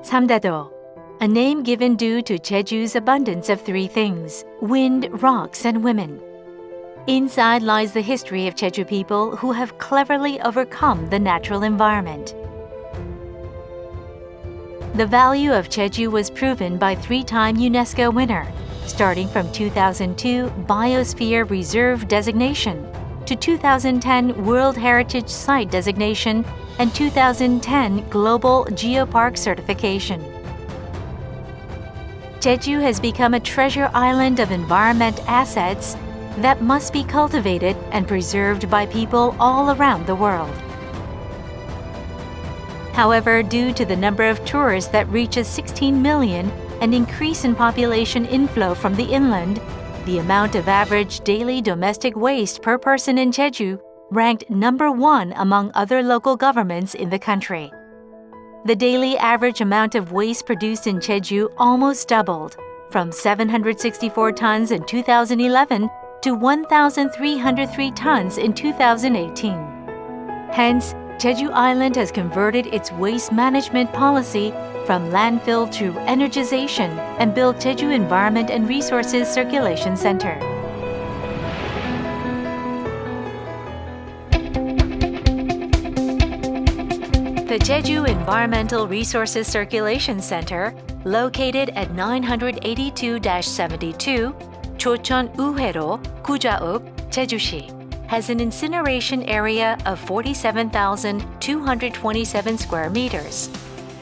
삼다도, a name given due to Jeju's abundance of three things: wind, rocks, and women. Inside lies the history of Jeju people who have cleverly overcome the natural environment. The value of Jeju was proven by three-time UNESCO winner, starting from 2002 Biosphere Reserve designation to 2010 World Heritage Site designation and 2010 Global Geopark certification. Jeju has become a treasure island of environment assets that must be cultivated and preserved by people all around the world. However, due to the number of tourists that reaches 16 million and increase in population inflow from the inland, the amount of average daily domestic waste per person in Jeju ranked number 1 among other local governments in the country. The daily average amount of waste produced in Jeju almost doubled, from 764 tons in 2011 to 1,303 tons in 2018. Hence, Jeju Island has converted its waste management policy from landfill to energization and built Jeju Environment and Resources Circulation Center. The Jeju Environmental Resources Circulation Center, located at 982-72 Chocheon Uhae-ro, Gujaub, Jeju-si, has an incineration area of 47,227 square meters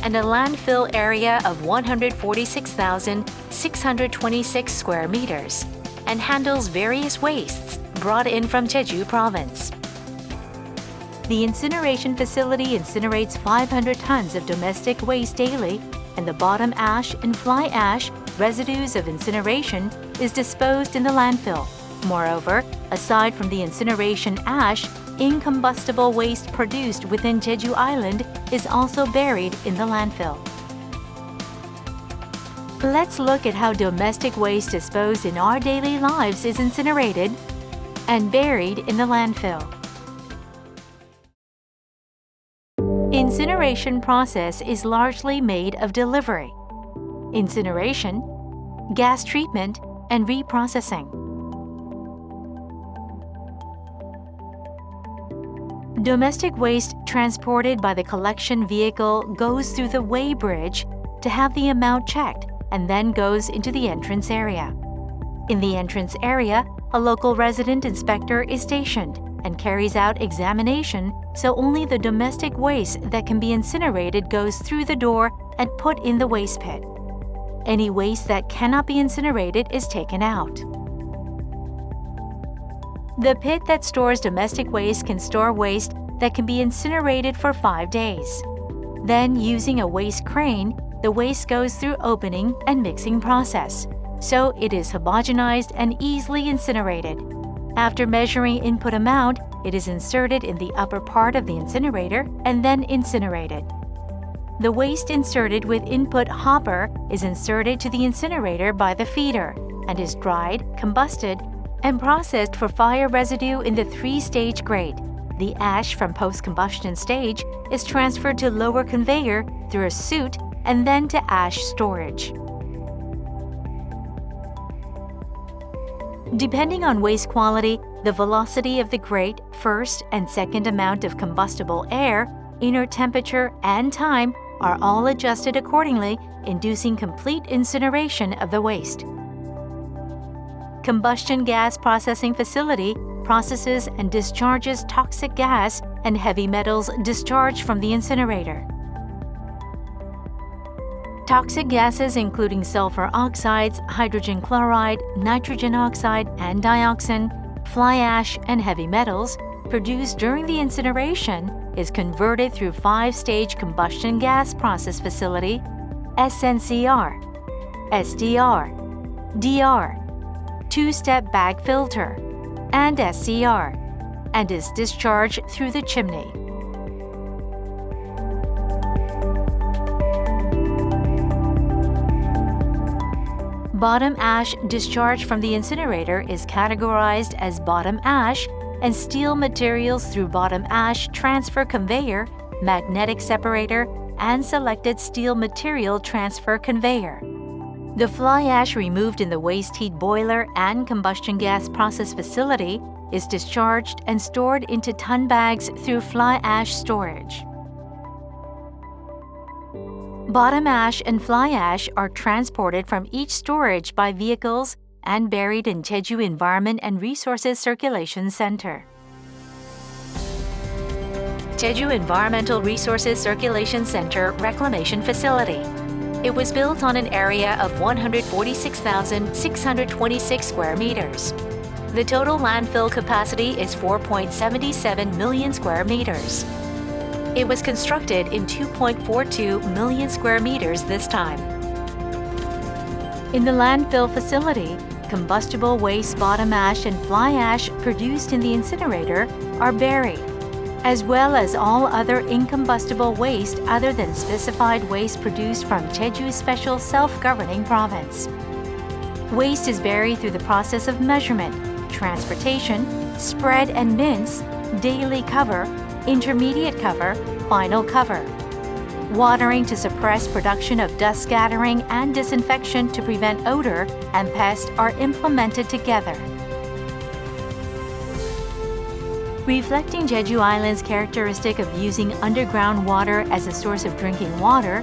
and a landfill area of 146,626 square meters and handles various wastes brought in from Jeju Province. The incineration facility incinerates 500 tons of domestic waste daily, and the bottom ash and fly ash residues of incineration is disposed in the landfill. Moreover, aside from the incineration ash, incombustible waste produced within Jeju Island is also buried in the landfill. Let's look at how domestic waste disposed in our daily lives is incinerated and buried in the landfill. Incineration process is largely made of delivery, incineration, gas treatment, and reprocessing. Domestic waste transported by the collection vehicle goes through the weigh bridge to have the amount checked and then goes into the entrance area. In the entrance area, a local resident inspector is stationed and carries out examination, so only the domestic waste that can be incinerated goes through the door and put in the waste pit. Any waste that cannot be incinerated is taken out. The pit that stores domestic waste can store waste that can be incinerated for 5 days. Then, using a waste crane, the waste goes through opening and mixing process, so it is homogenized and easily incinerated. After measuring input amount, it is inserted in the upper part of the incinerator and then incinerated. The waste inserted with input hopper is inserted to the incinerator by the feeder and is dried, combusted, and processed for fire residue in the 3-stage grade. The ash from post-combustion stage is transferred to lower conveyor through a chute and then to ash storage. Depending on waste quality, the velocity of the grate, first and second amount of combustible air, inner temperature, and time are all adjusted accordingly, inducing complete incineration of the waste. Combustion gas processing facility processes and discharges toxic gas and heavy metals discharged from the incinerator. Toxic gases including sulfur oxides, hydrogen chloride, nitrogen oxide, and dioxin, fly ash, and heavy metals produced during the incineration is converted through 5-stage combustion gas process facility, SNCR, SDR, DR, 2-step bag filter, and SCR, and is discharged through the chimney. Bottom ash discharged from the incinerator is categorized as bottom ash, and steel materials through bottom ash transfer conveyor, magnetic separator, and selected steel material transfer conveyor. The fly ash removed in the waste heat boiler and combustion gas process facility is discharged and stored into ton bags through fly ash storage. Bottom ash and fly ash are transported from each storage by vehicles and buried in Jeju Environment and Resources Circulation Center. Jeju Environmental Resources Circulation Center Reclamation Facility. It was built on an area of 146,626 square meters. The total landfill capacity is 4.77 million square meters. It was constructed in 2.42 million square meters this time. In the landfill facility, combustible waste bottom ash and fly ash produced in the incinerator are buried, as well as all other incombustible waste other than specified waste produced from Jeju Special Self-Governing Province. Waste is buried through the process of measurement, transportation, spread and mince, daily cover, intermediate cover, final cover. Watering to suppress production of dust scattering and disinfection to prevent odor and pests are implemented together. Reflecting Jeju Island's characteristic of using underground water as a source of drinking water,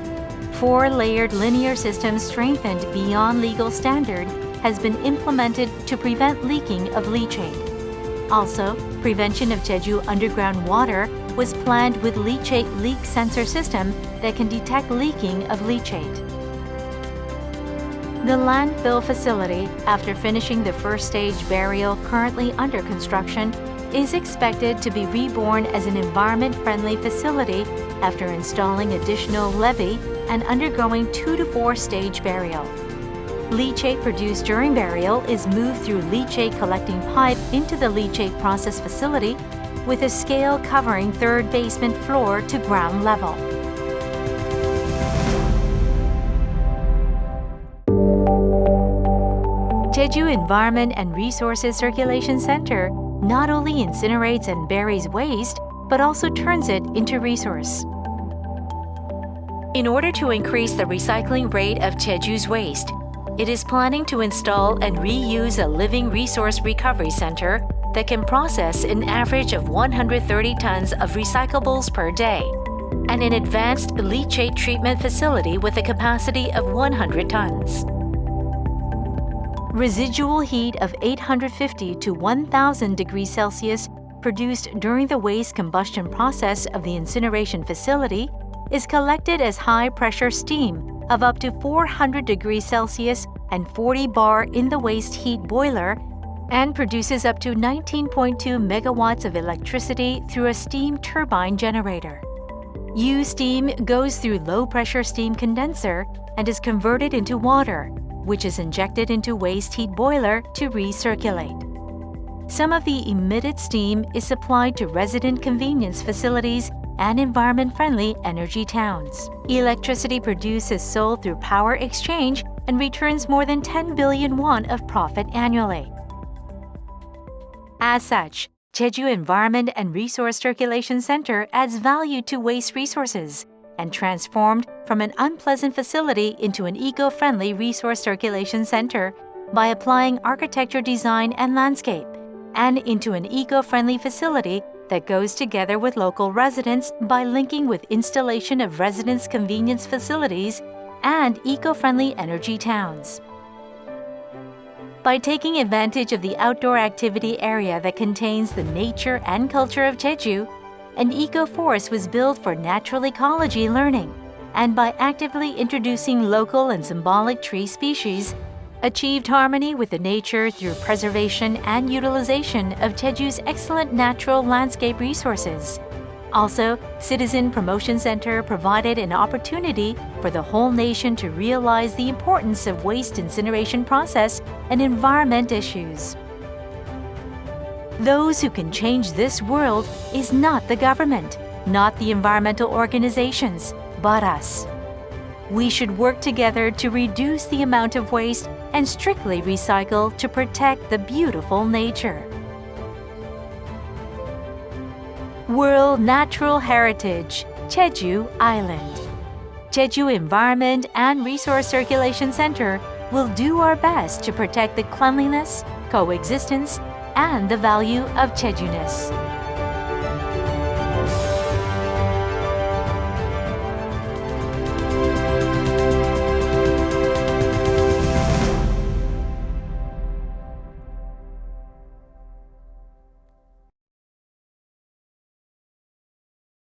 4-layered linear systems strengthened beyond legal standard has been implemented to prevent leaking of leachate. Also, prevention of Jeju underground water was planned with leachate leak sensor system that can detect leaking of leachate. The landfill facility, after finishing the first stage burial currently under construction, is expected to be reborn as an environment-friendly facility after installing additional levee and undergoing 2 to 4 stage burial. Leachate produced during burial is moved through leachate collecting pipe into the leachate process facility with a scale covering third basement floor to ground level. Jeju Environment and Resources Circulation Center not only incinerates and buries waste, but also turns it into resource. In order to increase the recycling rate of Jeju's waste, it is planning to install and reuse a living resource recovery center that can process an average of 130 tons of recyclables per day, and an advanced leachate treatment facility with a capacity of 100 tons. Residual heat of 850 to 1,000 degrees Celsius produced during the waste combustion process of the incineration facility is collected as high-pressure steam of up to 400 degrees Celsius and 40 bar in the waste heat boiler and produces up to 19.2 megawatts of electricity through a steam turbine generator. Used steam goes through low-pressure steam condenser and is converted into water, which is injected into waste heat boiler to recirculate. Some of the emitted steam is supplied to resident convenience facilities and environment-friendly energy towns. Electricity produced is sold through power exchange and returns more than 10 billion won of profit annually. As such, Jeju Environment and Resource Circulation Center adds value to waste resources and transformed from an unpleasant facility into an eco-friendly resource circulation center by applying architecture design and landscape, and into an eco-friendly facility that goes together with local residents by linking with installation of residents' convenience facilities and eco-friendly energy towns. By taking advantage of the outdoor activity area that contains the nature and culture of Jeju, an eco-forest was built for natural ecology learning, and by actively introducing local and symbolic tree species, achieved harmony with the nature through preservation and utilization of Jeju's excellent natural landscape resources. Also, Citizen Promotion Center provided an opportunity for the whole nation to realize the importance of waste incineration process and environment issues. Those who can change this world is not the government, not the environmental organizations, but us. We should work together to reduce the amount of waste and strictly recycle to protect the beautiful nature. World Natural Heritage, Jeju Island. Jeju Environment and Resource Circulation Center will do our best to protect the cleanliness, coexistence, and the value of Jeju-ness.